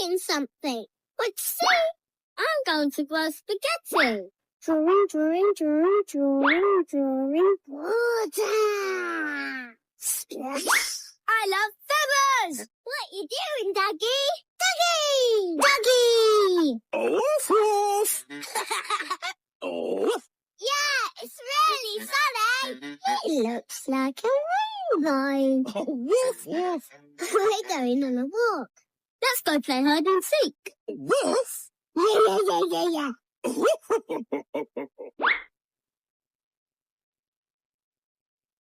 eating something. Let's see. I'm going to grow spaghetti. Drawing. Water. Splash. I love feathers. What are you doing, Duggee? Duggee! Oof, oof. Oof. Yeah, it's really funny. It looks like a rainbow. Woof, woof. We're going on a walk. Let's go play hide and seek. Woof. Yeah.